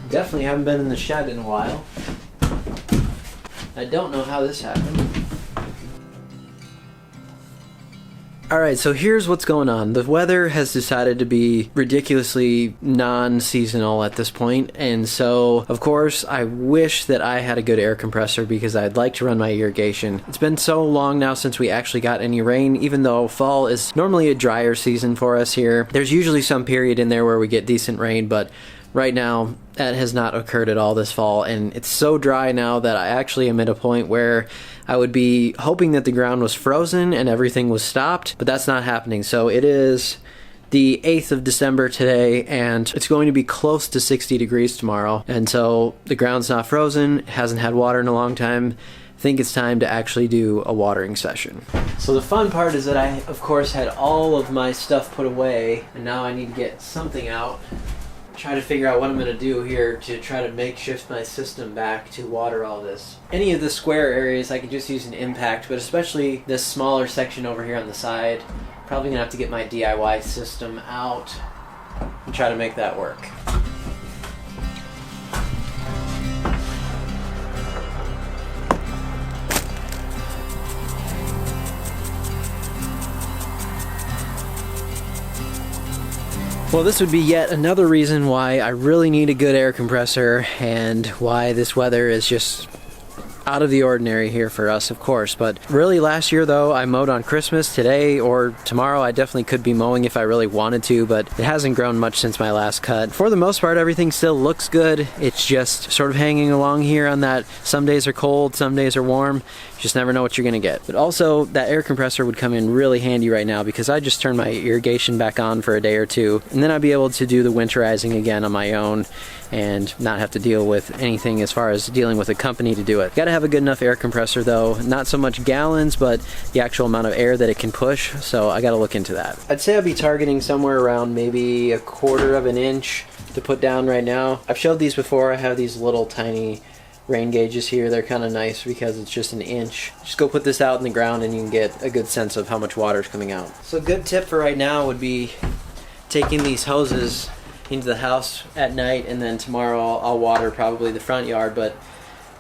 Definitely haven't been in the shed in a while. I don't know how this happened. Alright, so here's what's going on. The weather has decided to be ridiculously non-seasonal at this point, and so, of course, I wish that I had a good air compressor because I'd like to run my irrigation. It's been so long now since we actually got any rain, even though fall is normally a drier season for us here. There's usually some period in there where we get decent rain, but right now, that has not occurred at all this fall, and it's so dry now that I actually am at a point where I would be hoping that the ground was frozen and everything was stopped, but that's not happening. So it is the 8th of December today, and it's going to be close to 60 degrees tomorrow, and so the ground's not frozen, it hasn't had water in a long time. I think it's time to actually do a watering session. So the fun part is that I, of course, had all of my stuff put away, and now I need to get something out. Try to figure out what I'm going to do here to try to makeshift my system back to water all this. Any of the square areas I could just use an impact, but especially this smaller section over here on the side, probably going to have to get my DIY system out and try to make that work. Well, this would be yet another reason why I really need a good air compressor and why this weather is just out of the ordinary here for us, of course. But really last year though, I mowed on Christmas. Today or tomorrow I definitely could be mowing if I really wanted to, but it hasn't grown much since my last cut. For the most part, everything still looks good. It's just sort of hanging along here on that some days are cold, some days are warm. You just never know what you're gonna get. But also that air compressor would come in really handy right now because I just turned my irrigation back on for a day or two, and then I'd be able to do the winterizing again on my own and not have to deal with anything as far as dealing with a company to do it. Gotta have a good enough air compressor though, not so much gallons, but the actual amount of air that it can push, so I gotta look into that. I'd say I'd be targeting somewhere around maybe 1/4 of an inch to put down right now. I've showed these before. I have these little tiny rain gauges here. They're kind of nice because it's just an inch. Just go put this out in the ground and you can get a good sense of how much water is coming out. So a good tip for right now would be taking these hoses into the house at night, and then tomorrow I'll water probably the front yard, but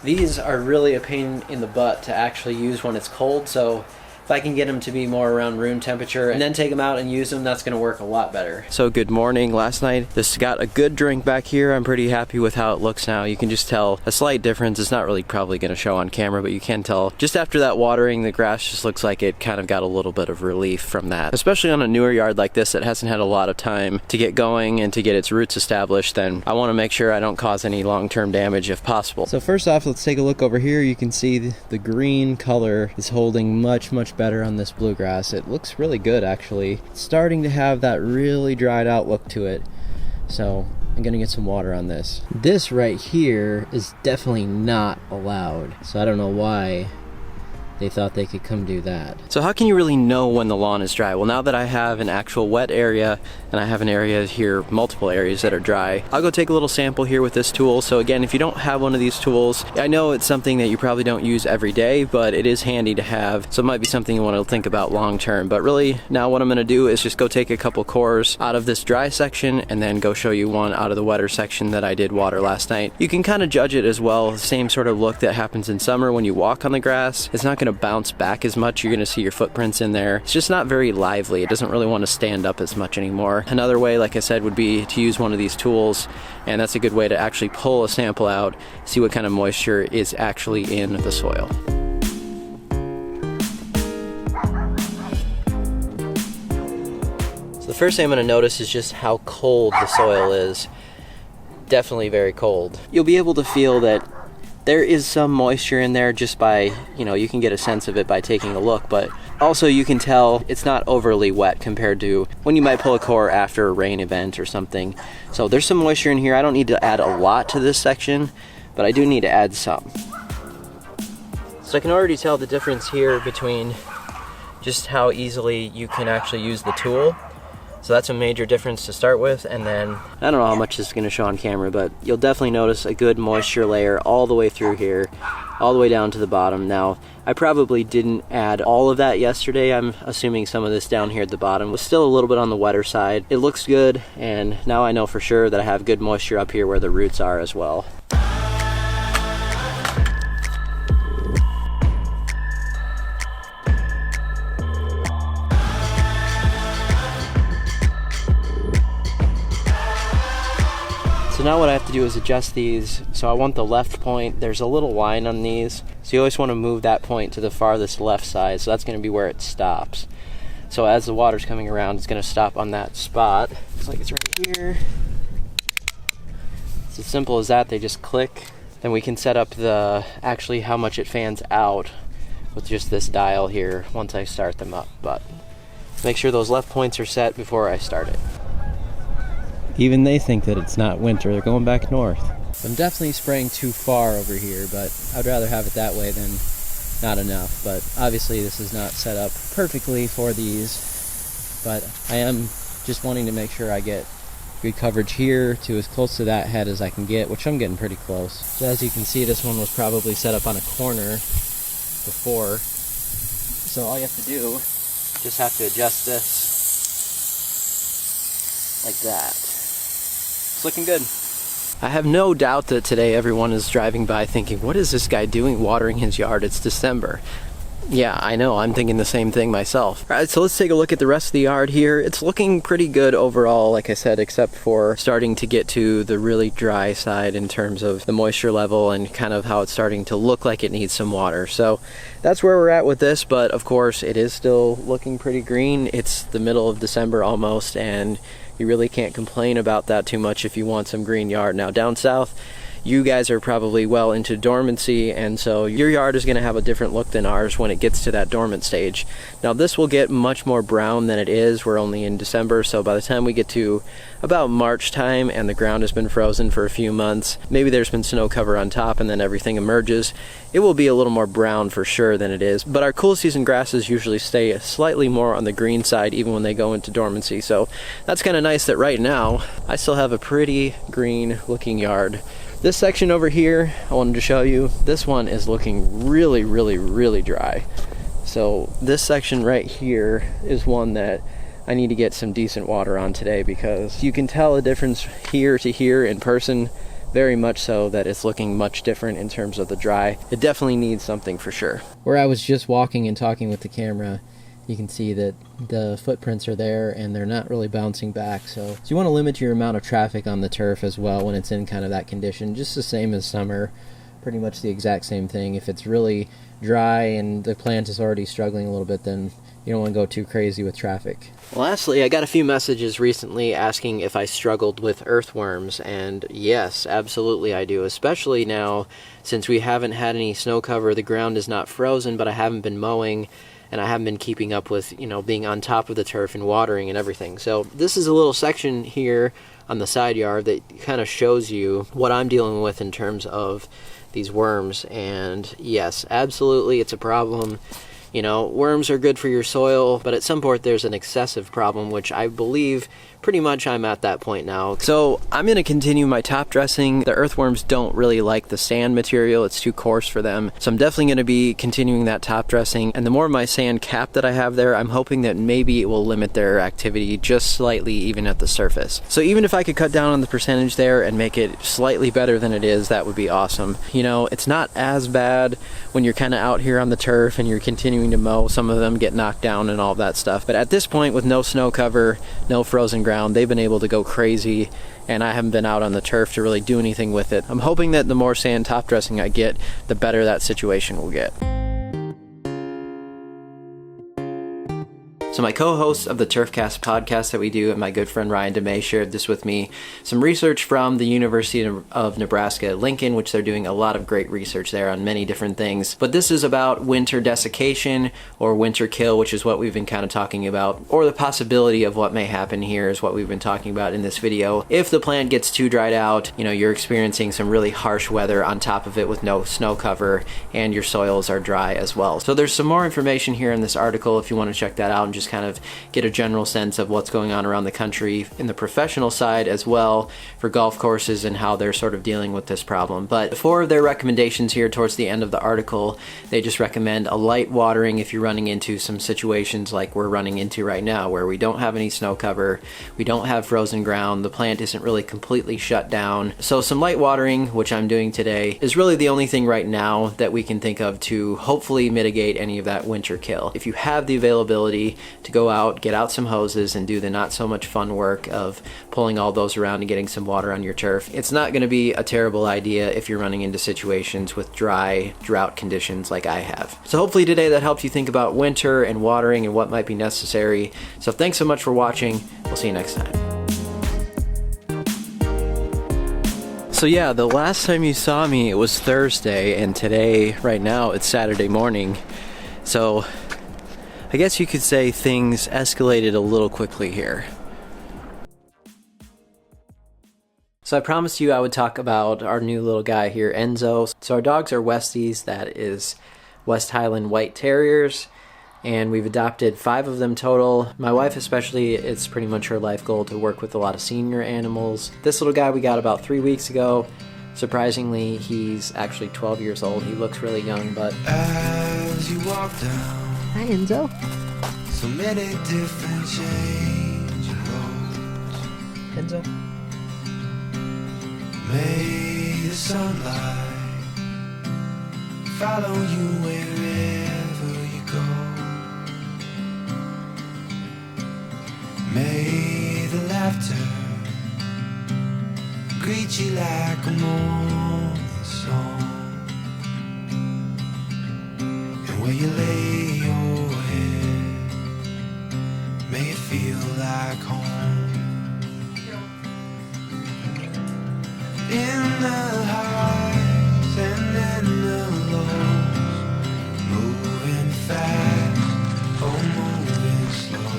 these are really a pain in the butt to actually use when it's cold, so if I can get them to be more around room temperature and then take them out and use them, that's gonna work a lot better. So good morning. Last night this got a good drink back here. I'm pretty happy with how it looks now. You can just tell a slight difference. It's not really probably gonna show on camera, but you can tell just after that watering, the grass just looks like it kind of got a little bit of relief from that. Especially on a newer yard like this that hasn't had a lot of time to get going and to get its roots established, then I wanna make sure I don't cause any long-term damage if possible. So first off, let's take a look over here. You can see the green color is holding much better on this bluegrass. It looks really good actually. It's starting to have that really dried out look to it. So I'm gonna get some water on this. This right here is definitely not allowed. So I don't know why they thought they could come do that. So how can you really know when the lawn is dry? Well, now that I have an actual wet area and I have an area here, multiple areas that are dry, I'll go take a little sample here with this tool. So again, if you don't have one of these tools, I know it's something that you probably don't use every day, but it is handy to have. So it might be something you want to think about long term. But really now what I'm gonna do is just go take a couple cores out of this dry section and then go show you one out of the wetter section that I did water last night. You can kind of judge it as well. The same sort of look that happens in summer when you walk on the grass. It's not gonna bounce back as much. You're gonna see your footprints in there. It's just not very lively. It doesn't really want to stand up as much anymore. Another way, like I said, would be to use one of these tools, and that's a good way to actually pull a sample out, see what kind of moisture is actually in the soil. So the first thing I'm gonna notice is just how cold the soil is. Definitely very cold. You'll be able to feel that there is some moisture in there just by, you can get a sense of it by taking a look, but also you can tell it's not overly wet compared to when you might pull a core after a rain event or something. So there's some moisture in here. I don't need to add a lot to this section, but I do need to add some. So I can already tell the difference here between just how easily you can actually use the tool So that's a major difference to start with. And then, I don't know how much this is going to show on camera, but you'll definitely notice a good moisture layer all the way through here, all the way down to the bottom. Now, I probably didn't add all of that yesterday. I'm assuming some of this down here at the bottom was still a little bit on the wetter side. It looks good, and now I know for sure that I have good moisture up here where the roots are as well. So now what I have to do is adjust these. So I want the left point, there's a little line on these. So you always want to move that point to the farthest left side. So that's going to be where it stops. So as the water's coming around, it's going to stop on that spot. Looks like it's right here. It's as simple as that, they just click. Then we can set up actually how much it fans out with just this dial here once I start them up. But make sure those left points are set before I start it. Even they think that it's not winter, they're going back north. I'm definitely spraying too far over here, but I'd rather have it that way than not enough. But obviously this is not set up perfectly for these, but I am just wanting to make sure I get good coverage here to as close to that head as I can get, which I'm getting pretty close. So as you can see, this one was probably set up on a corner before. So all you have to do, just have to adjust this like that. It's looking good. I have no doubt that today everyone is driving by thinking, what is this guy doing watering his yard? It's December. Yeah, I know, I'm thinking the same thing myself. All right, so let's take a look at the rest of the yard here. It's looking pretty good overall, like I said, except for starting to get to the really dry side in terms of the moisture level and kind of how it's starting to look like it needs some water. So that's where we're at with this, but of course it is still looking pretty green. It's the middle of December almost, and you really can't complain about that too much if you want some green yard. Now down south, you guys are probably well into dormancy, and so your yard is going to have a different look than ours when it gets to that dormant stage. Now this will get much more brown than it is. We're only in December, so by the time we get to about March time and the ground has been frozen for a few months, maybe there's been snow cover on top and then everything emerges, it will be a little more brown for sure than it is. But our cool season grasses usually stay slightly more on the green side even when they go into dormancy, so that's kind of nice that right now I still have a pretty green looking yard. This section over here, I wanted to show you, this one is looking really, really, really dry. So this section right here is one that I need to get some decent water on today, because you can tell a difference here to here in person, very much so, that it's looking much different in terms of the dry. It definitely needs something for sure. Where I was just walking and talking with the camera, you can see that the footprints are there and they're not really bouncing back. So you want to limit your amount of traffic on the turf as well when it's in kind of that condition, just the same as summer, pretty much the exact same thing. If it's really dry and the plant is already struggling a little bit, then you don't want to go too crazy with traffic. Lastly, I got a few messages recently asking if I struggled with earthworms, and yes, absolutely I do, especially now since we haven't had any snow cover. The ground is not frozen, but I haven't been mowing, and I haven't been keeping up with, being on top of the turf and watering and everything. So this is a little section here on the side yard that kind of shows you what I'm dealing with in terms of these worms. And yes, absolutely, it's a problem. Worms are good for your soil, but at some point there's an excessive problem, which I believe pretty much I'm at that point now. So I'm going to continue my top dressing. The earthworms don't really like the sand material. It's too coarse for them. So I'm definitely going to be continuing that top dressing. And the more of my sand cap that I have there, I'm hoping that maybe it will limit their activity just slightly even at the surface. So even if I could cut down on the percentage there and make it slightly better than it is, that would be awesome. It's not as bad when you're kind of out here on the turf and you're continuing to mow. Some of them get knocked down and all that stuff. But at this point, with no snow cover, no frozen ground, they've been able to go crazy, and I haven't been out on the turf to really do anything with it. I'm hoping that the more sand top dressing I get, the better that situation will get. So my co-host of the Turfcast podcast that we do, and my good friend Ryan DeMay, shared this with me. Some research from the University of Nebraska at Lincoln, which they're doing a lot of great research there on many different things. But this is about winter desiccation or winter kill, which is what we've been kind of talking about, or the possibility of what may happen here is what we've been talking about in this video. If the plant gets too dried out, you're experiencing some really harsh weather on top of it with no snow cover, and your soils are dry as well. So there's some more information here in this article if you want to check that out and just just kind of get a general sense of what's going on around the country in the professional side as well for golf courses and how they're sort of dealing with this problem. But 4 of their recommendations here towards the end of the article, they just recommend a light watering if you're running into some situations like we're running into right now, where we don't have any snow cover, we don't have frozen ground, the plant isn't really completely shut down. So some light watering, which I'm doing today, is really the only thing right now that we can think of to hopefully mitigate any of that winter kill. If you have the availability to go out, get out some hoses and do the not so much fun work of pulling all those around and getting some water on your turf, it's not going to be a terrible idea if you're running into situations with dry, drought conditions like I have. So hopefully today that helped you think about winter and watering and what might be necessary. So thanks so much for watching. We'll see you next time. So yeah, the last time you saw me, it was Thursday, and today, right now, it's Saturday morning. So I guess you could say things escalated a little quickly here. So I promised you I would talk about our new little guy here, Enzo. So our dogs are Westies, that is West Highland White Terriers, and we've adopted 5 of them total. My wife especially, it's pretty much her life goal to work with a lot of senior animals. This little guy we got about 3 weeks ago. Surprisingly, he's actually 12 years old. He looks really young, but... As you walk down, hi, Enzo. So many different changing roads. Enzo. May the sunlight follow you wherever you go. May the laughter greet you like a morning song. And where you lay your head, may it feel like home. In the highs and in the lows, moving fast or moving slow,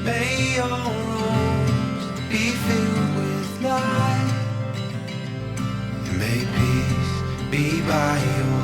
may your rooms be filled with light, and may peace be by your